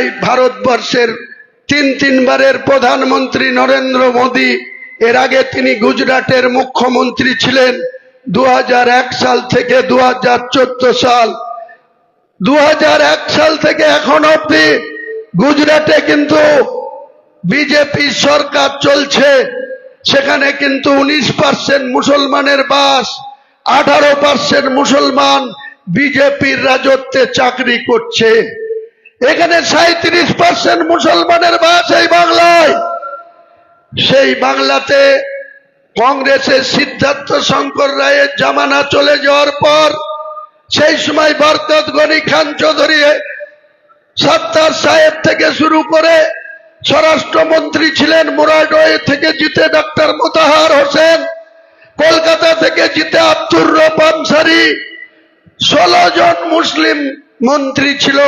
তাই ভারতবর্ষের তিনবারের প্রধানমন্ত্রী নরেন্দ্র মোদী, এর আগে তিনি গুজরাটের মুখ্যমন্ত্রী ছিলেন 2001 সাল থেকে 2014 সাল। 2001 সাল থেকে এখন অবধি গুজরাটে কিন্তু বিজেপি সরকার চলছে। সেখানে কিন্তু 19% মুসলমানের বাস, 18% মুসলমান বিজেপির রাজত্বে চাকরি করছে। এখানে 37% মুসলমানের বাস এই বাংলায়। সেই বাংলাতে কংগ্রেসের সিদ্ধার্থ শঙ্কর রায়ের জামানা চলে যাওয়ার পর সেই সময় বরকত গনি খান চৌধুরী, সত্তার সাহেব থেকে শুরু করে স্বরাষ্ট্রমন্ত্রী ছিলেন, মুরাদওয়ে থেকে জিতে ডক্টর মোতাহার হোসেন, কলকাতা থেকে জিতে আব্দুর রব আনসারী, 16 জন মুসলিম মন্ত্রী ছিল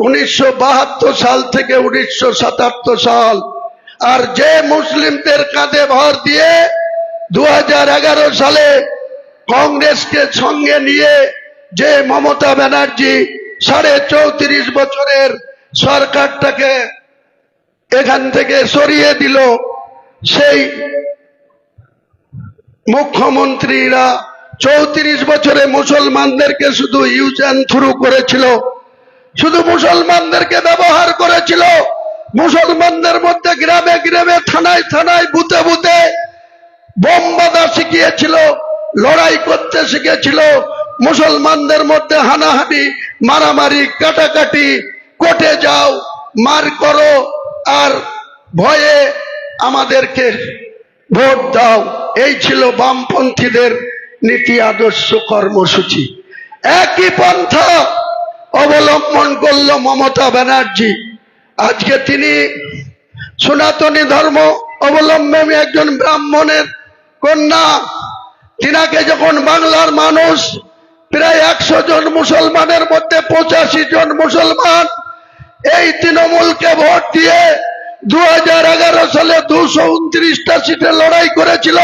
1972 সাল থেকে 1977 সাল। আর যে মুসলিমদের কাঁধে ভর দিয়ে 2011 সালে কংগ্রেসকে সঙ্গে নিয়ে যে মমতা ব্যানার্জি 34.5 বছরের সরকারটাকে এখান থেকে সরিয়ে দিল, সেই মুখ্যমন্ত্রীরা 34 বছরে মুসলমানদেরকে শুধু ইউজ অ্যান্ড থ্রু করেছিল, শুধু মুসলমানদেরকে ব্যবহার করেছিল। মুসলমানদের মধ্যে গ্রামে গ্রামে, থানায় থানায়, বুথে বুথে বোম বাঁধা শিখিয়েছিল, লড়াই করতে শিখেছিল। মুসলমানদের মধ্যে হানাহানি, মারামারি, কাটাকাটি, কোর্টে যাও, মার করো, আর ভয়ে আমাদেরকে ভোট দাও, এই ছিল বামপন্থীদের নীতি আদর্শ কর্মসূচি। একই পন্থা অবলম্বন করল মমতা ব্যানার্জি। আজকে তিনি সনাতনী ধর্ম অবলম্বী একজন ব্রাহ্মণের কন্যা, তিনাকে যখন বাংলার মানুষ প্রায় 100 জন মুসলমানের মধ্যে 85 জন মুসলমান এই তৃণমূলকে ভোট দিয়ে 2011 সালে 229টা সিটে লড়াই করেছিল,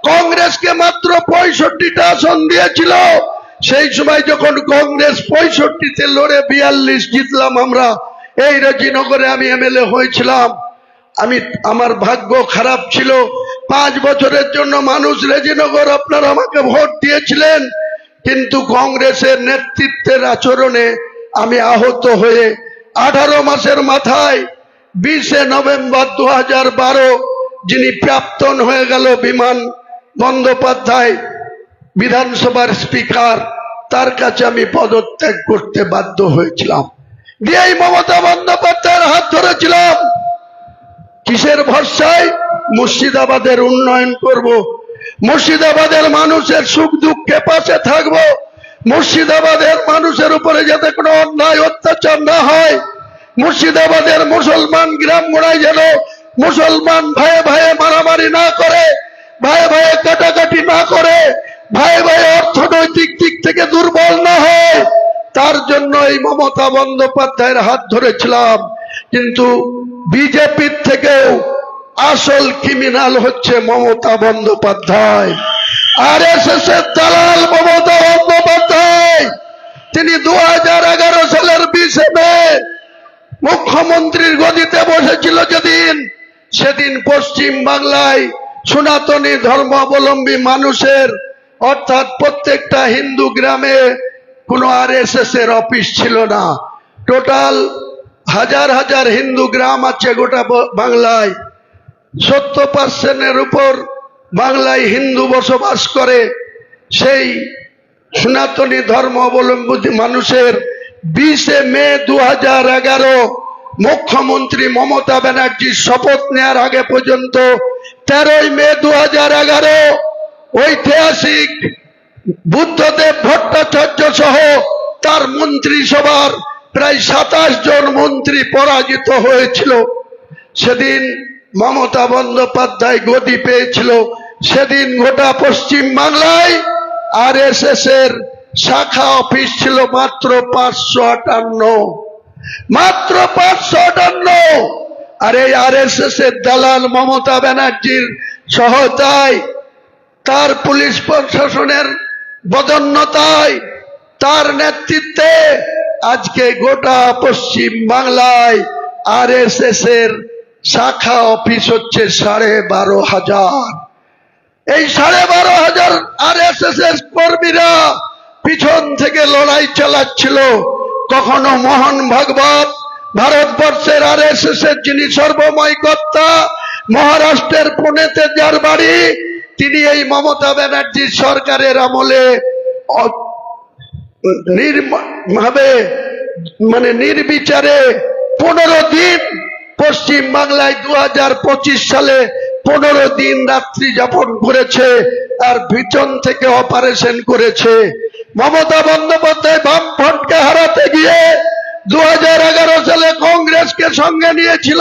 কংগ্রেসকে মাত্র 65টা আসন দিয়েছিল। সেই সময় যখন কংগ্রেস 65তে লড়ে 42 জিতলাম আমরা, এই রাজিনগরে আমি এমএলএ হয়েছিলাম। আমার ভাগ্য খারাপ ছিল, 5 বছরের জন্য মানুষ রেজিনগর আপনারা আমাকে ভোট দিয়েছিলেন, কিন্তু কংগ্রেসের নেতৃত্বের আচরণে আমি আহত হয়ে 18 মাসের মাথায় 20 নভেম্বর 2012 যিনি প্রাক্তন হয়ে গেল বিমান বন্দ্যোপাধ্যায়, বিধানসভার স্পিকার, তার কাছে আমি পদত্যাগ করতে বাধ্য হয়েছিলাম। দিয়েই মমতা বন্দ্যোপাধ্যায়ের হাত ধরেছিলাম। কিসের ভরসায়? মুর্শিদাবাদের উন্নয়ন করব, মুর্শিদাবাদের মানুষের সুখ দুঃখে পাশে থাকব, মুর্শিদাবাদের মানুষের উপরে যাতে কোনো অন্যায় অত্যাচার না হয়, মুর্শিদাবাদের মুসলমান গ্রাম গোড়ায় যেন মুসলমান ভাইয়ে ভাইয়ে মারামারি না করে, ভাইয়ে ভাইয়ে কাটাকাটি না করে, ভাইয়ে ভাইয়ে অর্থনৈতিক দিক থেকে দুর্বল না হয়, তার জন্য এই মমতা বন্দ্যোপাধ্যায়ের হাত ধরেছিলাম। কিন্তু বিজেপির থেকেও আসল ক্রিমিনাল হচ্ছে মমতা বন্দ্যোপাধ্যায়, আরএসএস এর দালাল মমতা বন্দ্যোপাধ্যায়। তিনি 2011 সালের 20 মে মুখ্যমন্ত্রীর গদিতে বসেছিল যেদিন, সেদিন পশ্চিম বাংলায় সনাতনী ধর্মাবলম্বী মানুষের, অর্থাৎ প্রত্যেকটা হিন্দু গ্রামে কোনো আরএসএস এর অফিস ছিল না। টোটাল হাজার হাজার হিন্দু গ্রাম আছে গোটা বাংলায়, 70% উপর বাংলায় হিন্দু বসবাস করে। সেই সনাতনী ধর্ম অবলম্বী মানুষের 20 মে 2011 মুখ্যমন্ত্রী মমতা ব্যানার্জির শপথ নেওয়ার আগে পর্যন্ত 13 মে 2011 ঐতিহাসিক বুদ্ধদেব ভট্টাচার্য সহ তার মন্ত্রিসভার প্রায় 27 জন মন্ত্রী পরাজিত হয়েছিল। সেদিন মমতা বন্দ্যোপাধ্যায় গদি পেয়েছিল। সেদিন গোটা পশ্চিম বাংলায় আরএসএস এর শাখা অফিস ছিল মাত্র 558, মাত্র 558। আর এই আরএসএস এর দালাল মমতা ব্যানার্জির সহায়তায়, তার পুলিশ প্রশাসনের বদান্যতায়, তার নেতৃত্বে আজকে গোটা পশ্চিম বাংলায় আরএসএস এর শাখা অফিস হচ্ছে 12,500। এই 12,500 আরএসএস এর কর্মীরা পিছন থেকে লড়াই চালাচ্ছিল। কখনো মোহন ভাগবত, ভারতবর্ষের আরএসএস এর যিনি সর্বময় কর্তা, মহারাষ্ট্রের পুনেতে যার বাড়ি, তিনি এই মমতা ব্যানার্জির সরকারের আমলে নির্বিচারে 15 দিন পশ্চিম বাংলায় 2025 সালে 15 দিন রাত্রি যাপন করেছে, আর পিছন থেকে অপারেশন করেছে। মমতা বন্দ্যোপাধ্যায় বামফ্রন্টকে হারাতে গিয়ে 2011 সালে কংগ্রেসকে সঙ্গে নিয়েছিল,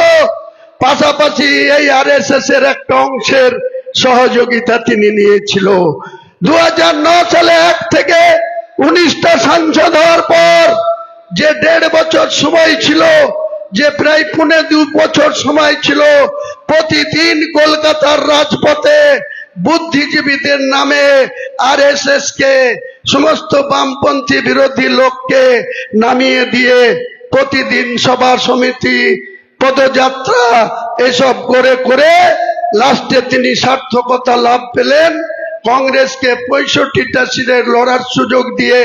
পাশাপাশি এই আরএসএস এর একটা অংশের সহযোগিতা তিনি নিয়েছিল। 2009 সালে 1 থেকে 19টা সাংসদ হওয়ার পর যে 1.5 বছর সময় ছিল, যে প্রায় 2 বছর সময় ছিল, প্রতিদিন কলকাতার রাজপথে বুদ্ধিজীবীদের নামে আরএসএস কে, সমস্ত বামপন্থী বিরোধী লোককে নামিয়ে দিয়ে প্রতিদিন সভা সমিতি, পদযাত্রা এসব করে করে লাস্টে তিনি সার্থকতা লাভ পেলেন। কংগ্রেসকে 65টা সিটের লড়ার সুযোগ দিয়ে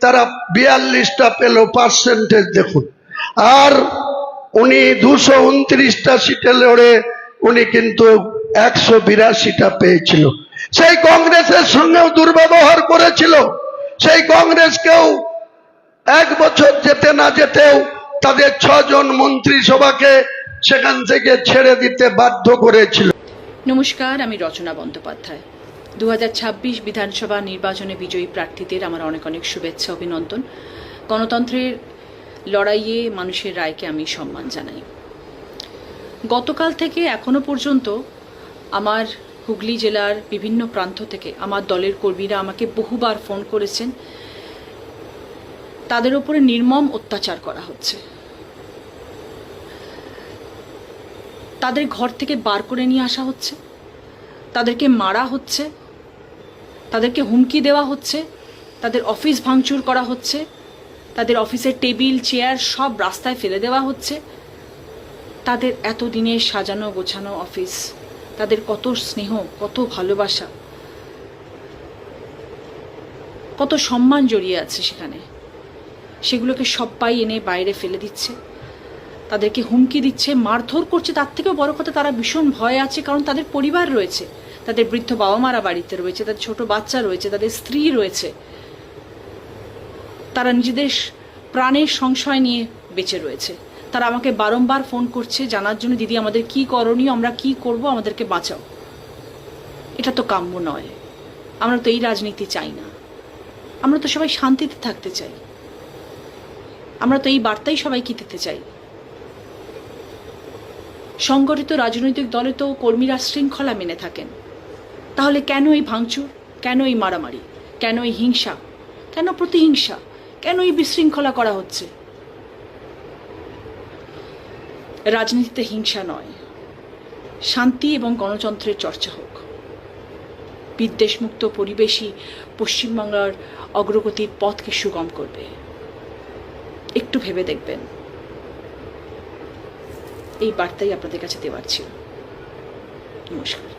তারা 42টা পেল, পার্সেন্টেজ দেখুন। আর উনি 229টা সিটে লড়ে উনি কিন্তু 182টা পেয়েছিল। সেই কংগ্রেসের সঙ্গেও দুর্ব্যবহার করেছিল। সেই কংগ্রেসকেও 1 বছর যেতে না যেতেও তাদের 6 জন মন্ত্রিসভাকে সেখান থেকে ছেড়ে দিতে বাধ্য করেছিল। নমস্কার, আমি রচনা বন্দ্যোপাধ্যায়। 2026 বিধানসভা নির্বাচনে বিজয়ী প্রার্থীদের আমার অনেক অনেক শুভেচ্ছা, অভিনন্দন। গণতন্ত্রের লড়াইয়ে মানুষের রায়কে আমি সম্মান জানাই। গতকাল থেকে এখনো পর্যন্ত আমার হুগলি জেলার বিভিন্ন প্রান্ত থেকে আমার দলের কর্মীরা আমাকে বহুবার ফোন করেছেন। তাদের উপরে নির্মম অত্যাচার করা হচ্ছে, তাদের ঘর থেকে বার করে নিয়ে আসা হচ্ছে, তাদেরকে মারা হচ্ছে, তাদেরকে হুমকি দেওয়া হচ্ছে, তাদের অফিস ভাঙচুর করা হচ্ছে, তাদের অফিসের টেবিল চেয়ার সব রাস্তায় ফেলে দেওয়া হচ্ছে। তাদের এতদিনের সাজানো গোছানো অফিস, তাদের কত স্নেহ, কত ভালোবাসা, কত সম্মান জড়িয়ে আছে সেখানে, সেগুলোকে সবাই এনে বাইরে ফেলে দিচ্ছে, তাদেরকে হুমকি দিচ্ছে, মারধর করছে। তার থেকেও বড় কথা, তারা ভীষণ ভয় আছে, কারণ তাদের পরিবার রয়েছে, তাদের বৃদ্ধ বাবা মারা বাড়িতে রয়েছে, তাদের ছোট বাচ্চা রয়েছে, তাদের স্ত্রী রয়েছে। তারা নিজেদের প্রাণের সংশয় নিয়ে বেঁচে রয়েছে। তারা আমাকে বারংবার ফোন করছে জানার জন্য, দিদি আমাদের কি করণীয়, আমরা কি করব, আমাদেরকে বাঁচাও। এটা তো কাম্য নয়। আমরা তো এই রাজনীতি চাই না। আমরা তো সবাই শান্তিতে থাকতে চাই। আমরা তো এই বার্তাই সবাইকে দিতে চাই। সংগঠিত রাজনৈতিক দলে তো কর্মীরা শৃঙ্খলা মেনে থাকেন। তাহলে কেন এই ভাঙচুর, কেন এই মারামারি, কেন এই হিংসা, কেন প্রতিহিংসা, কেন এই বিশৃঙ্খলা করা হচ্ছে? রাজনীতিতে হিংসা নয়, শান্তি এবং গণতন্ত্রের চর্চা হোক। বিদ্বেষমুক্ত পরিবেশই পশ্চিমবাংলার অগ্রগতির পথকে সুগম করবে। একটু ভেবে দেখবেন। এই বার্তাই আপনাদের কাছে দেওয়ার ছিল। নমস্কার।